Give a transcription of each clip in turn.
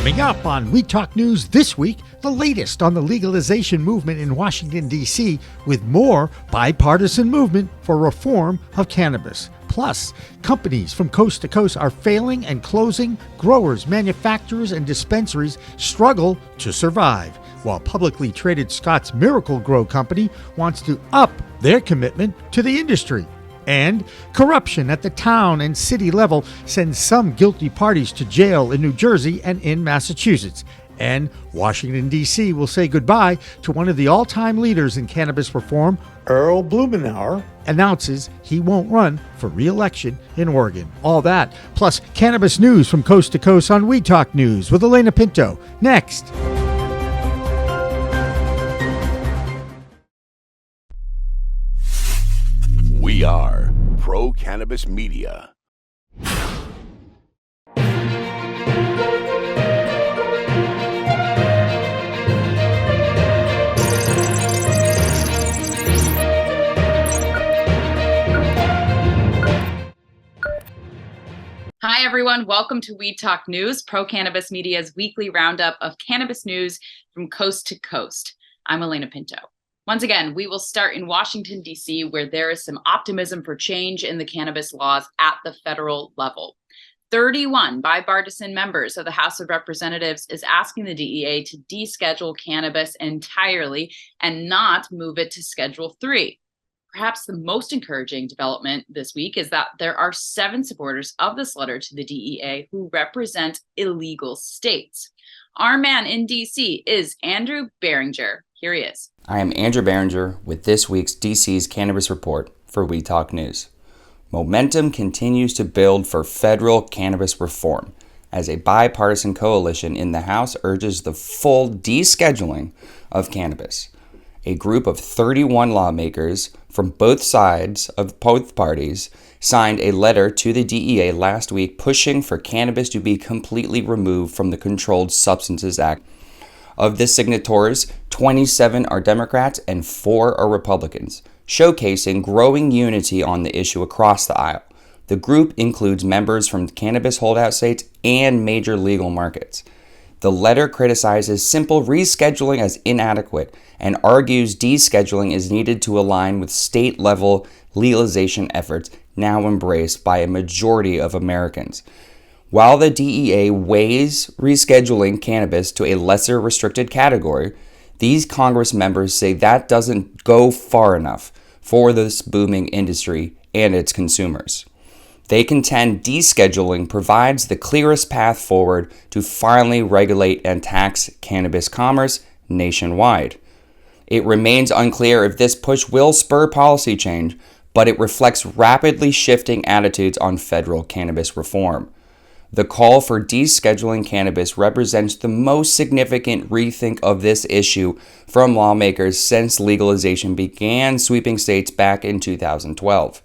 Coming up on We Talk News this week, the latest on the legalization movement in Washington, D.C., with more bipartisan movement for reform of cannabis. Plus, companies from coast to coast are failing and closing. Growers, manufacturers, and dispensaries struggle to survive, while publicly traded Scott's Miracle Gro company wants to up their commitment to the industry. And corruption at the town and city level sends some guilty parties to jail in New Jersey and in Massachusetts. And Washington, D.C. will say goodbye to one of the all-time leaders in cannabis reform. Earl Blumenauer announces he won't run for re-election in Oregon. All that, plus cannabis news from coast to coast on We Talk News with Alaina Pinto. Next. We are Pro-Cannabis Media. Hi, everyone. Welcome to We Talk News, Pro-Cannabis Media's weekly roundup of cannabis news from coast to coast. I'm Alaina Pinto. Once again, we will start in Washington, D.C., where there is some optimism for change in the cannabis laws at the federal level. 31 bipartisan members of the House of Representatives is asking the DEA to deschedule cannabis entirely and not move it to Schedule 3. Perhaps the most encouraging development this week is that there are 7 supporters of this letter to the DEA who represent illegal states. Our man in D.C. is Andrew Barringer. Here he is. I am Andrew Barringer with this week's DC's Cannabis Report for We Talk News. Momentum continues to build for federal cannabis reform as a bipartisan coalition in the House urges the full descheduling of cannabis. A group of 31 lawmakers from both sides of both parties signed a letter to the DEA last week pushing for cannabis to be completely removed from the Controlled Substances Act. Of the signatories, 27 are Democrats and 4 are Republicans, showcasing growing unity on the issue across the aisle. The group includes members from cannabis holdout states and major legal markets. The letter criticizes simple rescheduling as inadequate and argues descheduling is needed to align with state-level legalization efforts now embraced by a majority of Americans. While the DEA weighs rescheduling cannabis to a lesser restricted category, these Congress members say that doesn't go far enough for this booming industry and its consumers. They contend descheduling provides the clearest path forward to finally regulate and tax cannabis commerce nationwide. It remains unclear if this push will spur policy change, but it reflects rapidly shifting attitudes on federal cannabis reform. The call for descheduling cannabis represents the most significant rethink of this issue from lawmakers since legalization began sweeping states back in 2012.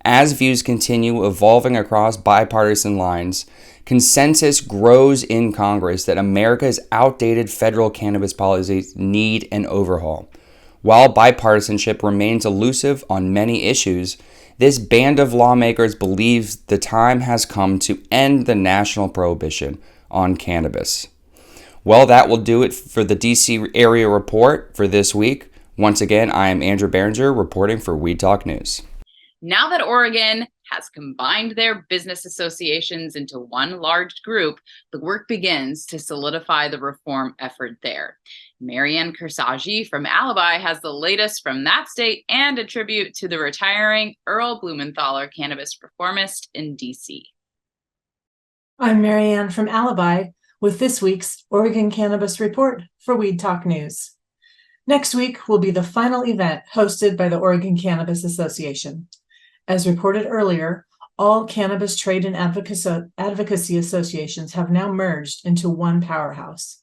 As views continue evolving across bipartisan lines, consensus grows in Congress that America's outdated federal cannabis policies need an overhaul. While bipartisanship remains elusive on many issues, this band of lawmakers believes the time has come to end the national prohibition on cannabis. Well, that will do it for the DC area report for this week. Once again, I am Andrew Barringer reporting for We Talk News. Now that Oregon has combined their business associations into one large group, the work begins to solidify the reform effort there. Marianne Cusetjee from Alibi has the latest from that state and a tribute to the retiring Earl Blumenauer, cannabis reformist in D.C. I'm Marianne from Alibi with this week's Oregon Cannabis Report for We Talk News. Next week will be the final event hosted by the Oregon Cannabis Association. As reported earlier, all cannabis trade and advocacy associations have now merged into one powerhouse.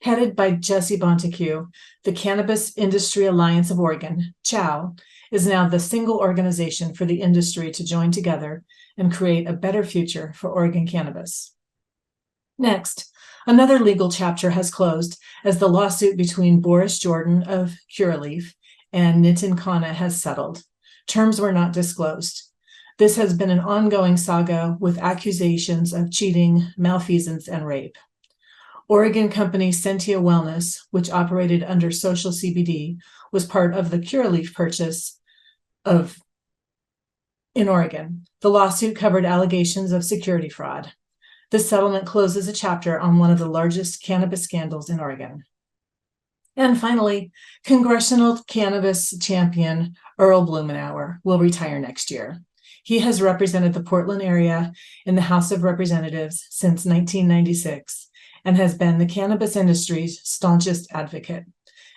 Headed by Jesse Bonteque, the Cannabis Industry Alliance of Oregon, CHOW, is now the single organization for the industry to join together and create a better future for Oregon cannabis. Next, another legal chapter has closed as the lawsuit between Boris Jordan of Curaleaf and Nitin Khanna has settled. Terms were not disclosed. This has been an ongoing saga with accusations of cheating, malfeasance, and rape. Oregon company Sentia Wellness, which operated under Social CBD, was part of the Curaleaf purchase in Oregon. The lawsuit covered allegations of security fraud. This settlement closes a chapter on one of the largest cannabis scandals in Oregon. And finally, Congressional cannabis champion Earl Blumenauer will retire next year. He has represented the Portland area in the House of Representatives since 1996 and has been the cannabis industry's staunchest advocate.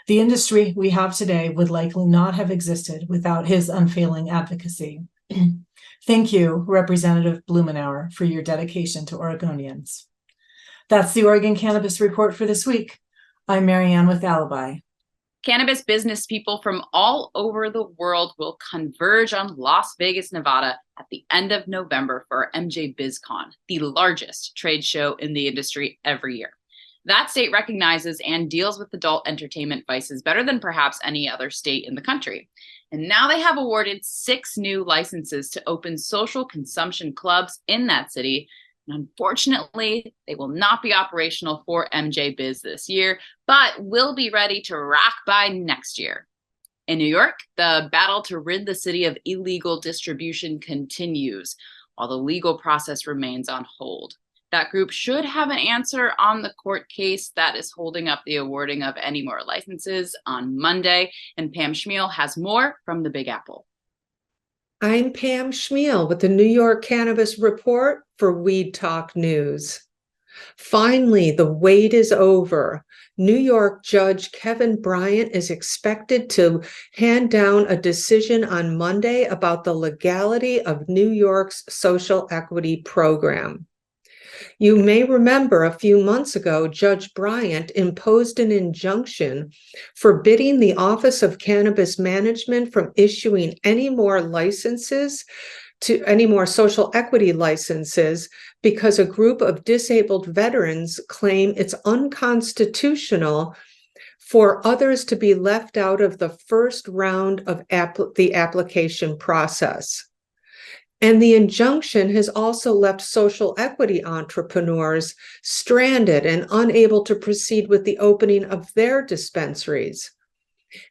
The industry we have today would likely not have existed without his unfailing advocacy. Thank you, Representative Blumenauer, for your dedication to Oregonians. That's the Oregon Cannabis Report for this week. I'm Marianne with Alibi. Cannabis business people from all over the world will converge on Las Vegas, Nevada at the end of November for MJ BizCon, the largest trade show in the industry every year. That state recognizes and deals with adult entertainment vices better than perhaps any other state in the country. And now they have awarded 6 new licenses to open social consumption clubs in that city. And unfortunately, they will not be operational for MJ Biz this year, but will be ready to rock by next year. In New York, the battle to rid the city of illegal distribution continues, while the legal process remains on hold. That group should have an answer on the court case that is holding up the awarding of any more licenses on Monday. And Pam Schmiel has more from the Big Apple. I'm Pam Schmiel with the New York Cannabis Report for Weed Talk News. Finally, the wait is over. New York Judge Kevin Bryant is expected to hand down a decision on Monday about the legality of New York's social equity program. You may remember a few months ago, Judge Bryant imposed an injunction forbidding the Office of Cannabis Management from issuing any more social equity licenses because a group of disabled veterans claim it's unconstitutional for others to be left out of the first round of the application process. And the injunction has also left social equity entrepreneurs stranded and unable to proceed with the opening of their dispensaries.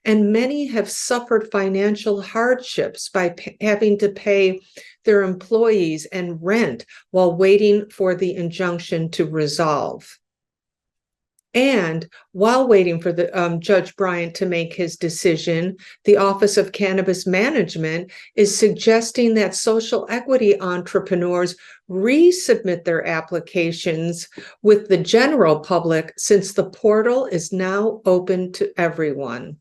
And many have suffered financial hardships by having to pay their employees and rent while waiting for the injunction to resolve. And while waiting for the Judge Bryant to make his decision, the Office of Cannabis Management is suggesting that social equity entrepreneurs resubmit their applications with the general public since the portal is now open to everyone.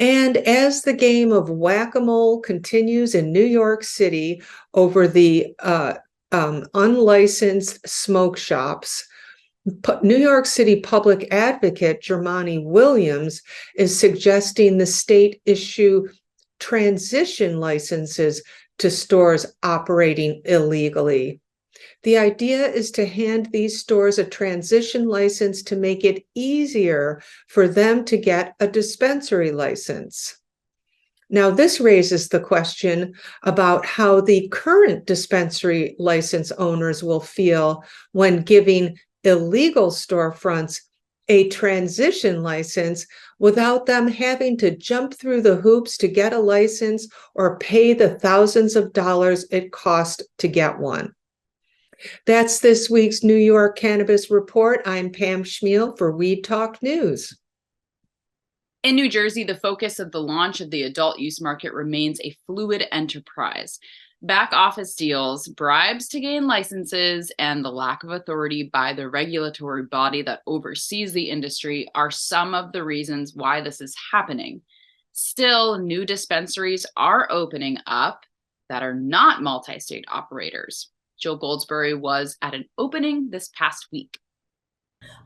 And as the game of whack-a-mole continues in New York City over the unlicensed smoke shops, New York City Public Advocate Germani Williams is suggesting the state issue transition licenses to stores operating illegally. The idea is to hand these stores a transition license to make it easier for them to get a dispensary license. Now, this raises the question about how the current dispensary license owners will feel when giving illegal storefronts a transition license without them having to jump through the hoops to get a license or pay the thousands of dollars it cost to get one. That's this week's New York Cannabis Report. I'm Pam Schmiel for Weed Talk News. In New Jersey, the focus of the launch of the adult use market remains a fluid enterprise. Back office deals, bribes to gain licenses, and the lack of authority by the regulatory body that oversees the industry are some of the reasons why this is happening. Still, new dispensaries are opening up that are not multi-state operators. Jill Goldsberry was at an opening this past week.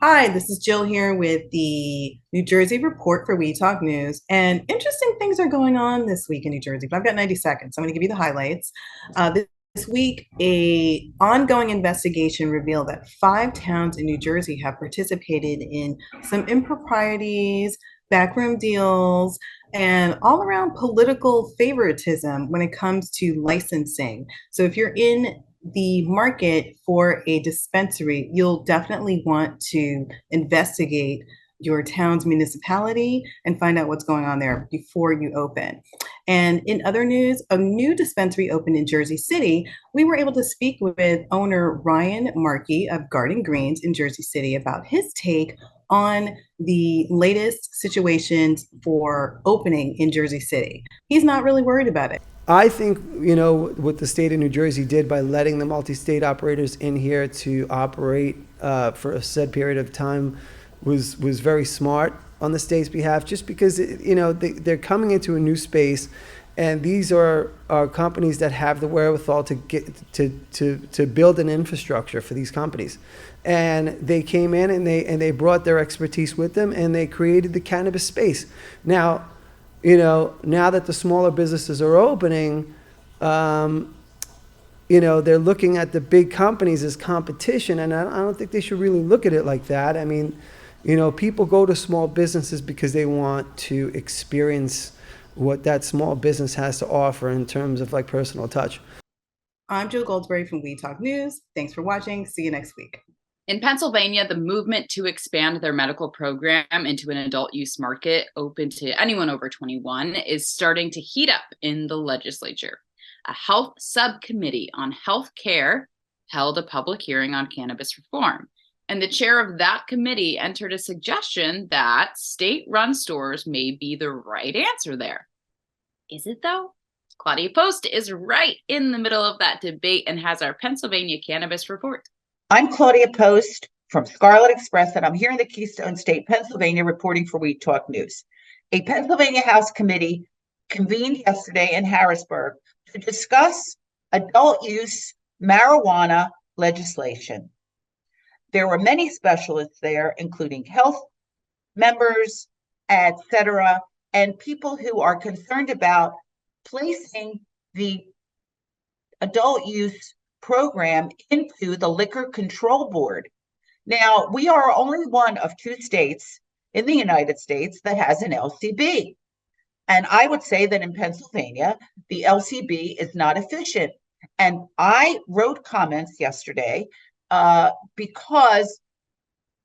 Hi, this is Jill here with the New Jersey Report for We Talk News. And interesting things are going on this week in New Jersey, but I've got 90 seconds. So I'm going to give you the highlights. This week, an ongoing investigation revealed that 5 towns in New Jersey have participated in some improprieties, backroom deals, and all around political favoritism when it comes to licensing. So if you're in the market for a dispensary, you'll definitely want to investigate your town's municipality and find out what's going on there before you open. And in other news, a new dispensary opened in Jersey City. We were able to speak with owner Ryan Markey of Garden Greens in Jersey City about his take on the latest situations for opening in Jersey City. He's not really worried about it. I think, what the state of New Jersey did by letting the multi-state operators in here to operate for a said period of time was very smart on the state's behalf, just because, they're coming into a new space, and these are companies that have the wherewithal to get to build an infrastructure for these companies. And they came in and they brought their expertise with them, and they created the cannabis space. Now that the smaller businesses are opening, they're looking at the big companies as competition, and I don't think they should really look at it like that. I mean, people go to small businesses because they want to experience what that small business has to offer in terms of like personal touch. I'm Jill Goldsberry from We Talk News. Thanks for watching. See you next week. In Pennsylvania, the movement to expand their medical program into an adult use market open to anyone over 21 is starting to heat up in the legislature. A health subcommittee on health care held a public hearing on cannabis reform. And the chair of that committee entered a suggestion that state-run stores may be the right answer there. Is it though? Claudia Post is right in the middle of that debate and has our Pennsylvania cannabis report. I'm Claudia Post from Scarlet Express, and I'm here in the Keystone State, Pennsylvania, reporting for We Talk News. A Pennsylvania House committee convened yesterday in Harrisburg to discuss adult use marijuana legislation. There were many specialists there, including health members, etc., and people who are concerned about placing the adult use program into the Liquor Control Board. Now, we are only one of two states in the United States that has an LCB. And I would say that in Pennsylvania, the LCB is not efficient. And I wrote comments yesterday because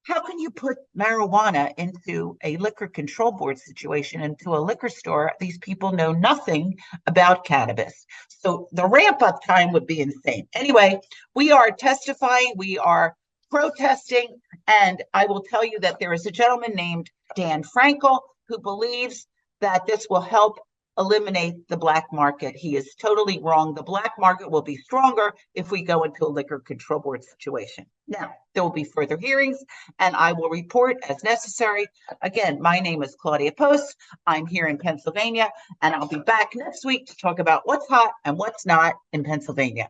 how can you put marijuana into a liquor control board situation, into a liquor store? These people know nothing about cannabis. So the ramp up time would be insane. Anyway, we are testifying, we are protesting, and I will tell you that there is a gentleman named Dan Frankel who believes that this will help eliminate the black market. He is totally wrong. The black market will be stronger if we go into a liquor control board situation. Now, there will be further hearings, and I will report as necessary. Again, my name is Claudia Post. I'm here in Pennsylvania, and I'll be back next week to talk about what's hot and what's not in Pennsylvania.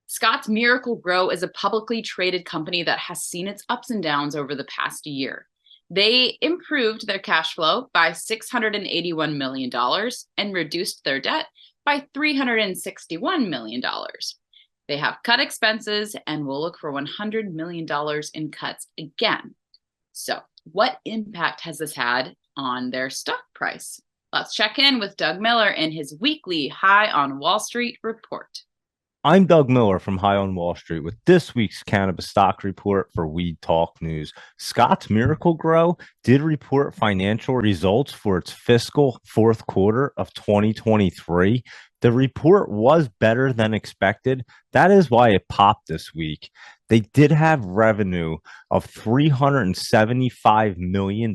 Scott's Miracle Gro is a publicly traded company that has seen its ups and downs over the past year. They improved their cash flow by $681 million and reduced their debt by $361 million. They have cut expenses and will look for $100 million in cuts again. So, what impact has this had on their stock price? Let's check in with Doug Miller in his weekly High on Wall Street report. I'm Doug Miller from High on Wall Street with this week's cannabis stock report for Weed Talk News. Scott's Miracle Gro did report financial results for its fiscal fourth quarter of 2023. The report was better than expected. That is why it popped this week. They did have revenue of $375 million,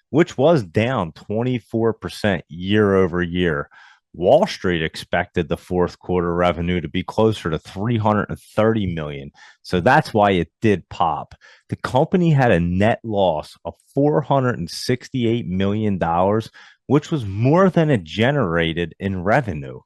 which was down 24% year over year. Wall Street expected the fourth quarter revenue to be closer to $330 million. So that's why it did pop. The company had a net loss of $468 million, which was more than it generated in revenue.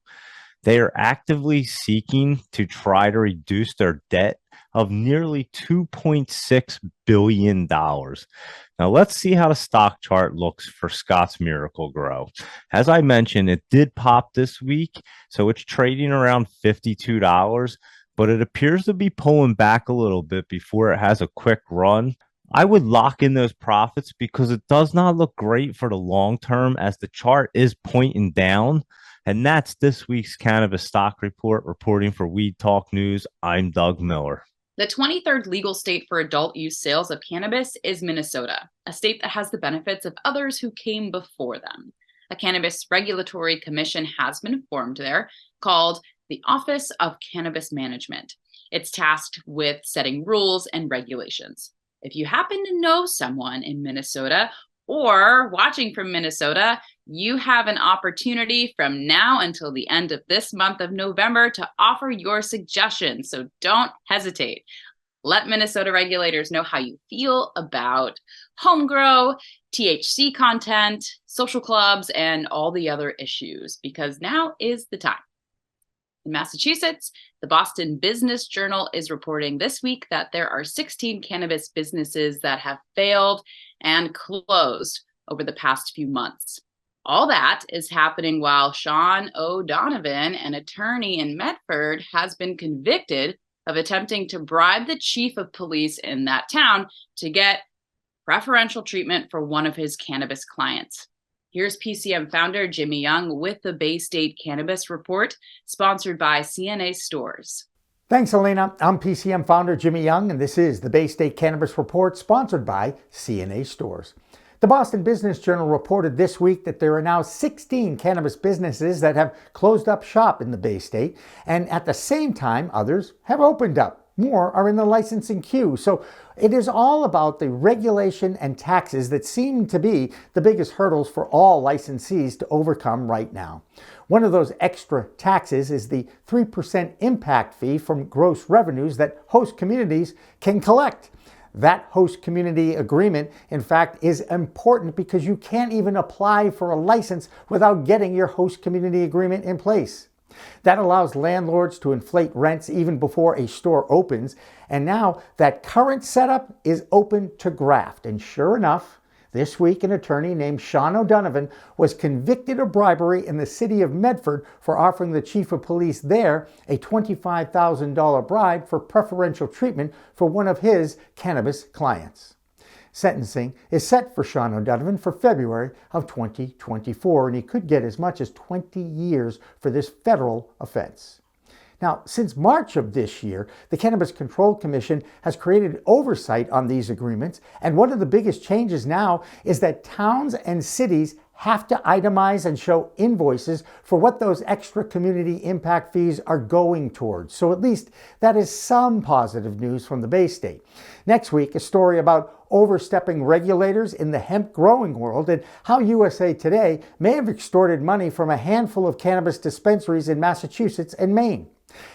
They are actively seeking to try to reduce their debt of nearly $2.6 billion. Now, let's see how the stock chart looks for Scott's Miracle Gro. As I mentioned, it did pop this week, so it's trading around $52, but it appears to be pulling back a little bit before it has a quick run. I would lock in those profits because it does not look great for the long term, as the chart is pointing down. And that's this week's Cannabis Stock Report. Reporting for Weed Talk News, I'm Doug Miller. The 23rd legal state for adult use sales of cannabis is Minnesota, a state that has the benefits of others who came before them. A cannabis regulatory commission has been formed there called the Office of Cannabis Management. It's tasked with setting rules and regulations. If you happen to know someone in Minnesota or watching from Minnesota, you have an opportunity from now until the end of this month of November to offer your suggestions, so don't hesitate. Let Minnesota regulators know how you feel about home grow, THC content, social clubs, and all the other issues, because now is the time. In Massachusetts, the Boston Business Journal is reporting this week that there are 16 cannabis businesses that have failed and closed over the past few months. All that is happening while Sean O'Donovan, an attorney in Medford, has been convicted of attempting to bribe the chief of police in that town to get preferential treatment for one of his cannabis clients. Here's PCM founder Jimmy Young with the Bay State Cannabis Report, sponsored by CNA Stores. Thanks, Alaina. I'm PCM founder Jimmy Young, and this is the Bay State Cannabis Report, sponsored by CNA Stores. The Boston Business Journal reported this week that there are now 16 cannabis businesses that have closed up shop in the Bay State, and at the same time, others have opened up. More are in the licensing queue. So it is all about the regulation and taxes that seem to be the biggest hurdles for all licensees to overcome right now. One of those extra taxes is the 3% impact fee from gross revenues that host communities can collect. That host community agreement, in fact, is important because you can't even apply for a license without getting your host community agreement in place. That allows landlords to inflate rents even before a store opens, and now that current setup is open to graft. And sure enough, this week an attorney named Sean O'Donovan was convicted of bribery in the city of Medford for offering the chief of police there a $25,000 bribe for preferential treatment for one of his cannabis clients. Sentencing is set for Sean O'Donovan for February of 2024, and he could get as much as 20 years for this federal offense. Now, since March of this year, the Cannabis Control Commission has created oversight on these agreements, and one of the biggest changes now is that towns and cities have to itemize and show invoices for what those extra community impact fees are going towards. So at least that is some positive news from the Bay State. Next week, a story about overstepping regulators in the hemp growing world and how USA Today may have extorted money from a handful of cannabis dispensaries in Massachusetts and Maine.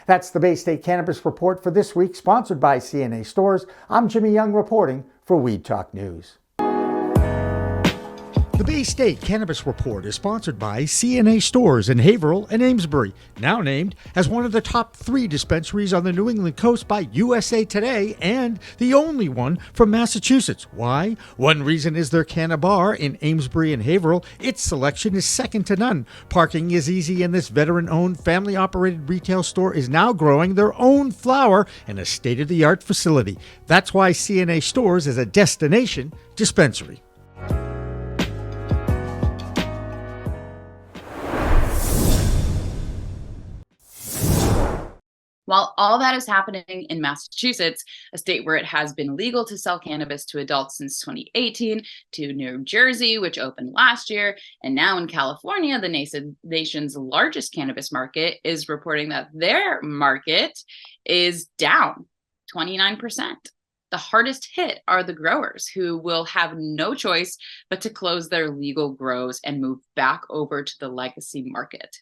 That's the Bay State Cannabis Report for this week, sponsored by CNA Stores. I'm Jimmy Young reporting for Weed Talk News. The Bay State Cannabis Report is sponsored by CNA Stores in Haverhill and Amesbury, now named as one of the top 3 dispensaries on the New England coast by USA Today and the only one from Massachusetts. Why? One reason is their Canna Bar in Amesbury and Haverhill. Its selection is second to none. Parking is easy, and this veteran-owned, family-operated retail store is now growing their own flower in a state-of-the-art facility. That's why CNA Stores is a destination dispensary. While all that is happening in Massachusetts, a state where it has been legal to sell cannabis to adults since 2018, to New Jersey, which opened last year, and now in California, the nation's largest cannabis market, is reporting that their market is down 29%. The hardest hit are the growers, who will have no choice but to close their legal grows and move back over to the legacy market.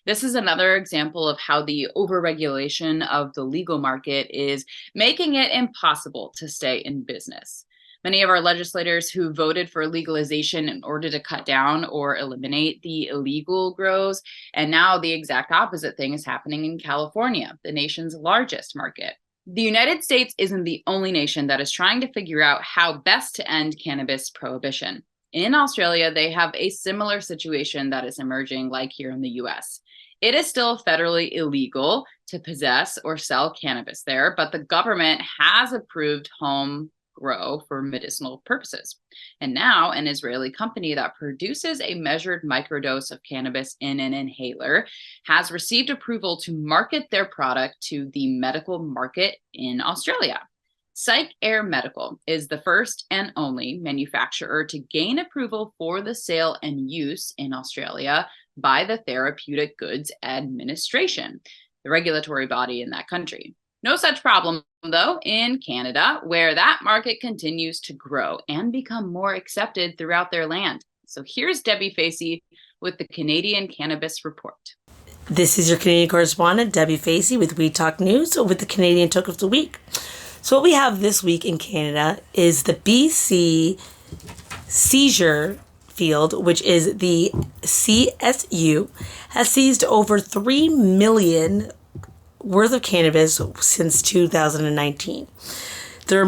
This is another example of how the overregulation of the legal market is making it impossible to stay in business. Many of our legislators who voted for legalization in order to cut down or eliminate the illegal grows, and now the exact opposite thing is happening in California, the nation's largest market. The United States isn't the only nation that is trying to figure out how best to end cannabis prohibition. In Australia, they have a similar situation that is emerging like here in the US. It is still federally illegal to possess or sell cannabis there, but the government has approved home Gro for medicinal purposes. And now an Israeli company that produces a measured microdose of cannabis in an inhaler has received approval to market their product to the medical market in Australia. Psych Air Medical is the first and only manufacturer to gain approval for the sale and use in Australia by the Therapeutic Goods Administration, the regulatory body in that country. No such problem, though, in Canada, where that market continues to grow and become more accepted throughout their land. So here's Debbie Facey with the Canadian Cannabis Report. This is your Canadian correspondent, Debbie Facey, with We Talk News with the Canadian Toke of the Week. So what we have this week in Canada is the BC seizure field, which is the CSU, has seized over 3 million worth of cannabis since 2019. Their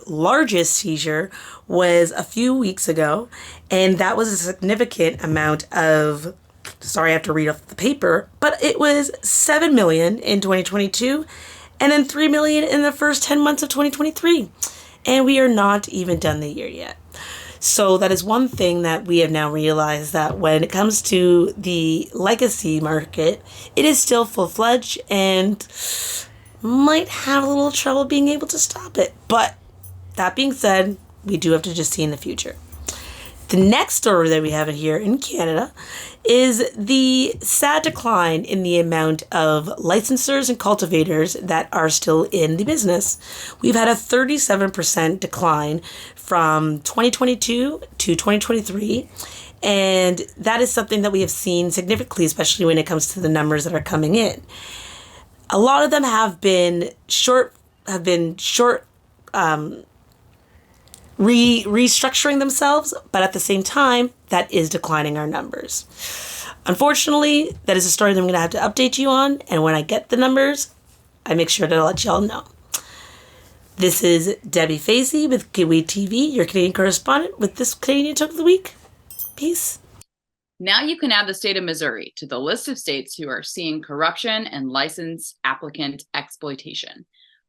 largest seizure was a few weeks ago, and that was a significant amount of, sorry, I have to read off the paper, but it was 7 million in 2022, and then 3 million in the first 10 months of 2023. And we are not even done the year yet. So that is one thing that we have now realized, that when it comes to the legacy market, it is still full-fledged and might have a little trouble being able to stop it. But that being said, we do have to just see in the future. The next story that we have here in Canada is the sad decline in the amount of licensors and cultivators that are still in the business. We've had a 37% decline from 2022 to 2023, and that is something that we have seen significantly, especially when it comes to the numbers that are coming in. A lot of them have been restructuring themselves, but at the same time, that is declining our numbers. Unfortunately, that is a story that I'm going to have to update you on, and when I get the numbers, I make sure to let y'all know. This is Debbie Facey with Kiwi TV, your Canadian correspondent, with this Canadian Toke of the Week. Peace. Now you can add the state of Missouri to the list of states who are seeing corruption and license applicant exploitation.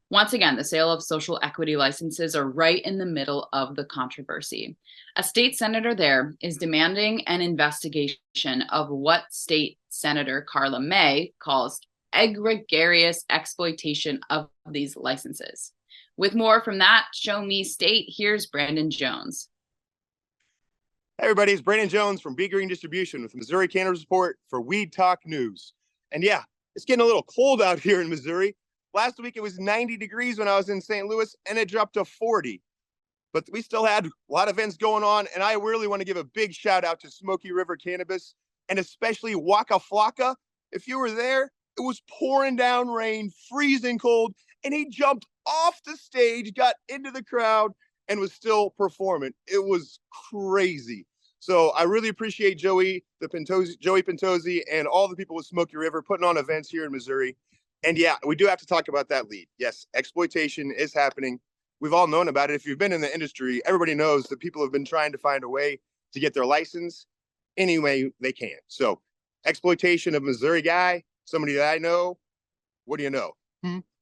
Once again, the sale of social equity licenses are right in the middle of the controversy. A state senator there is demanding an investigation of what State Senator Carla May calls egregious exploitation of these licenses. With more from that Show Me State, here's Brandon Jones. Hey everybody, it's Brandon Jones from Bee Green Distribution with the Missouri Cannabis Report for Weed Talk News. And yeah, it's getting a little cold out here in Missouri. Last week it was 90 degrees when I was in St. Louis, and it dropped to 40. But we still had a lot of events going on, and I really want to give a big shout out to Smoky River Cannabis, and especially Waka Flocka. If you were there, it was pouring down rain, freezing cold, and he jumped off the stage, got into the crowd, and was still performing. It was crazy. So I really appreciate Joey Pentozzi, and all the people with Smoky River putting on events here in Missouri. And yeah, we do have to talk about that lead. Yes, exploitation is happening. We've all known about it. If you've been in the industry, everybody knows that people have been trying to find a way to get their license any way they can. So exploitation of Missouri guy, somebody that I know, what do you know?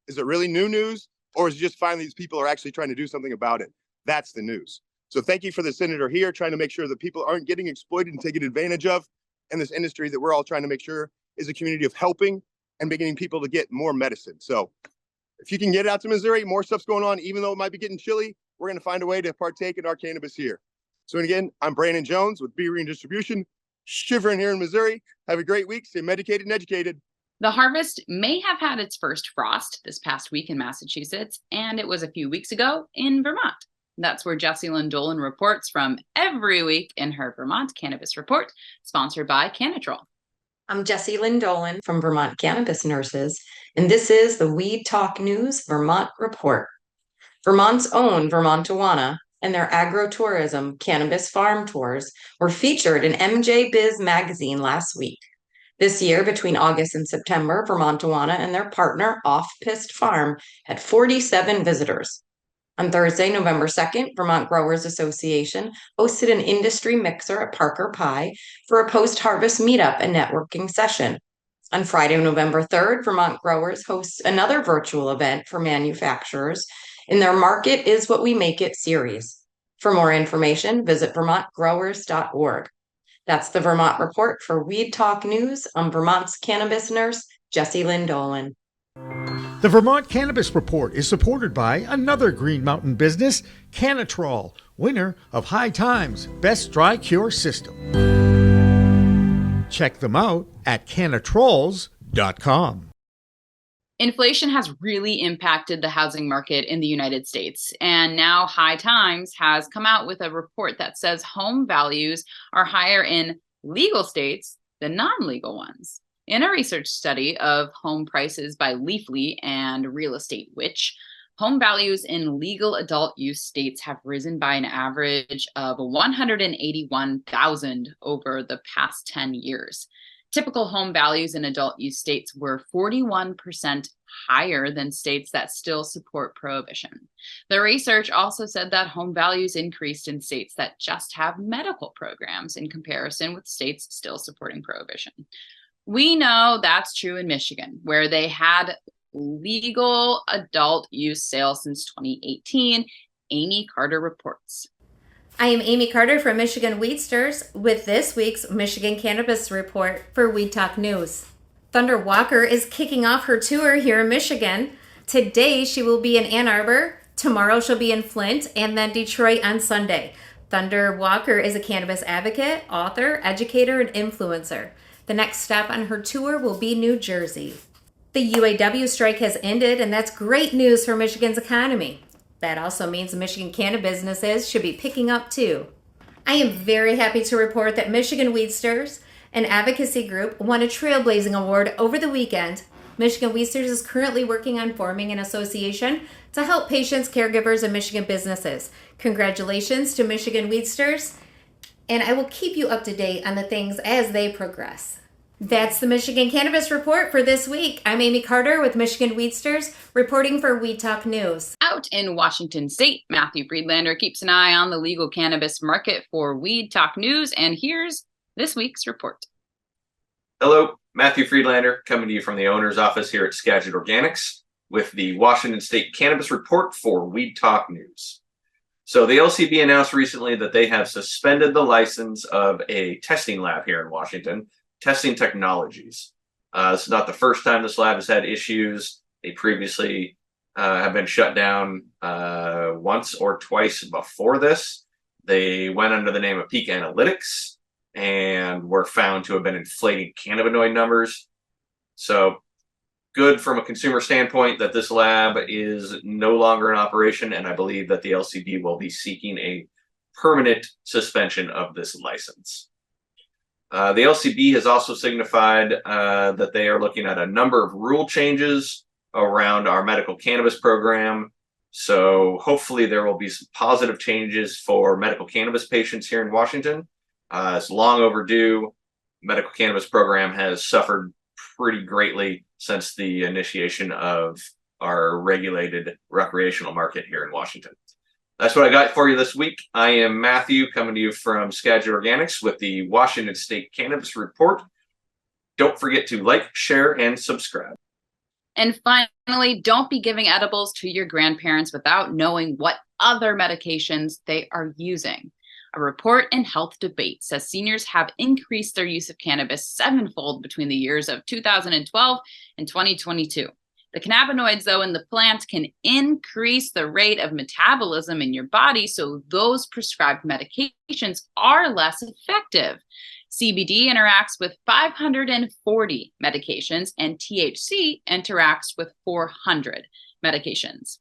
Is it really new news? Or is it just finally these people are actually trying to do something about it? That's the news. So thank you for the senator here trying to make sure that people aren't getting exploited and taken advantage of in this industry that we're all trying to make sure is a community of helping and beginning people to get more medicine. So if you can get out to Missouri, more stuff's going on, even though it might be getting chilly, we're going to find a way to partake in our cannabis here. So again, I'm Brandon Jones with Bee Green Distribution, shivering here in Missouri. Have a great week. Stay medicated and educated. The harvest may have had its first frost this past week in Massachusetts, and it was a few weeks ago in Vermont. That's where Jessie Lynn Dolan reports from every week in her Vermont Cannabis Report, sponsored by Canatrol. I'm Jessie Lynn Dolan from Vermont Cannabis Nurses, and this is the Weed Talk News Vermont Report. Vermont's own Vermontawana and their agro-tourism cannabis farm tours were featured in MJ Biz magazine last week. This year, between August and September, Vermontawana and their partner, Off Pist Farm, had 47 visitors. On Thursday, November 2nd, Vermont Growers Association hosted an industry mixer at Parker Pie for a post-harvest meetup and networking session. On Friday, November 3rd, Vermont Growers hosts another virtual event for manufacturers in their Market is What We Make It series. For more information, visit vermontgrowers.org. That's the Vermont Report for Weed Talk News. I'm Vermont's cannabis nurse, Jessie Lynn Dolan. The Vermont Cannabis Report is supported by another Green Mountain business, Cannatrol, winner of High Times Best Dry Cure System. Check them out at cannatrols.com. Inflation has really impacted the housing market in the United States, and now High Times has come out with a report that says home values are higher in legal states than non-legal ones. In a research study of home prices by Leafly and Real Estate Witch, home values in legal adult use states have risen by an average of $181,000 over the past 10 years. Typical home values in adult use states were 41% higher than states that still support prohibition. The research also said that home values increased in states that just have medical programs in comparison with states still supporting prohibition. We know that's true in Michigan, where they had legal adult use sales since 2018. Amy Carter reports. I am Amy Carter from Michigan Weedsters with this week's Michigan Cannabis Report for Weed Talk News. Thunder Walker is kicking off her tour here in Michigan. Today she will be in Ann Arbor, tomorrow she'll be in Flint, and then Detroit on Sunday. Thunder Walker is a cannabis advocate, author, educator, and influencer. The next stop on her tour will be New Jersey. The UAW strike has ended, and that's great news for Michigan's economy. That also means Michigan cannabis businesses should be picking up too. I am very happy to report that Michigan Weedsters, an advocacy group, won a trailblazing award over the weekend. Michigan Weedsters is currently working on forming an association to help patients, caregivers, and Michigan businesses. Congratulations to Michigan Weedsters, and I will keep you up to date on the things as they progress. That's the Michigan Cannabis Report for this week. I'm Amy Carter with Michigan Weedsters, reporting for Weed Talk News. Out in Washington State, Matthew Friedlander keeps an eye on the legal cannabis market for Weed Talk News, and here's this week's report. Hello, Matthew Friedlander, coming to you from the owner's office here at Skagit Organics with the Washington State Cannabis Report for Weed Talk News. So the LCB announced recently that they have suspended the license of a testing lab here in Washington, Testing Technologies. This is not the first time this lab has had issues. They previously have been shut down once or twice before this. They went under the name of Peak Analytics and were found to have been inflating cannabinoid numbers. So good from a consumer standpoint that this lab is no longer in operation, and I believe that the LCB will be seeking a permanent suspension of this license. The LCB has also signified that they are looking at a number of rule changes around our medical cannabis program. So hopefully there will be some positive changes for medical cannabis patients here in Washington. It's long overdue. Medical cannabis program has suffered pretty greatly since the initiation of our regulated recreational market here in Washington. That's what I got for you this week. I am Matthew, coming to you from Skagit Organics with the Washington State Cannabis Report. Don't forget to like, share, and subscribe. And finally, don't be giving edibles to your grandparents without knowing what other medications they are using. A report in Health Debate says seniors have increased their use of cannabis sevenfold between the years of 2012 and 2022. The cannabinoids, though, in the plant can increase the rate of metabolism in your body, so those prescribed medications are less effective. CBD interacts with 540 medications, and THC interacts with 400 medications.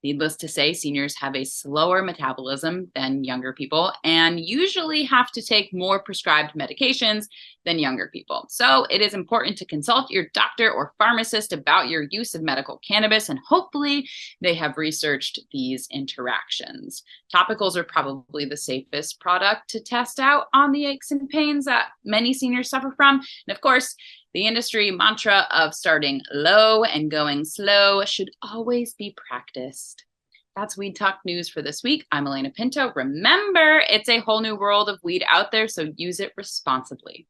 Needless to say, seniors have a slower metabolism than younger people and usually have to take more prescribed medications than younger people. So it is important to consult your doctor or pharmacist about your use of medical cannabis, and hopefully they have researched these interactions. Topicals are probably the safest product to test out on the aches and pains that many seniors suffer from. And of course, the industry mantra of starting low and going slow should always be practiced. That's Weed Talk News for this week. I'm Alaina Pinto. Remember, it's a whole new world of weed out there, so use it responsibly.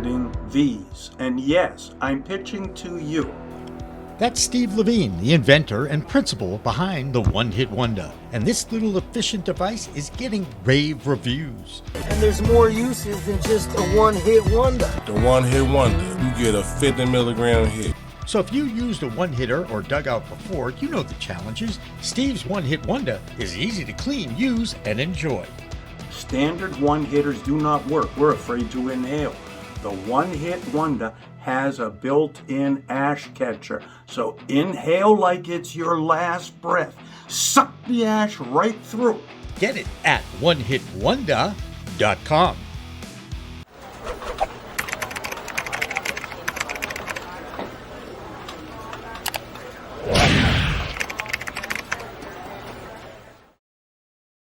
getting these. And yes, I'm pitching to you. That's Steve Levine, the inventor and principal behind the One Hit Wonder. And this little efficient device is getting rave reviews. And there's more uses than just a one-hit wonder. The One Hit Wonder, you get a 50 milligram hit. So if you used a one-hitter or dugout before, you know the challenges. Steve's One Hit Wonder is easy to clean, use, and enjoy. Standard one-hitters do not work. We're afraid to inhale. The One Hit Wonder has a built-in ash catcher. So inhale like it's your last breath. Suck the ash right through. Get it at onehitwonder.com.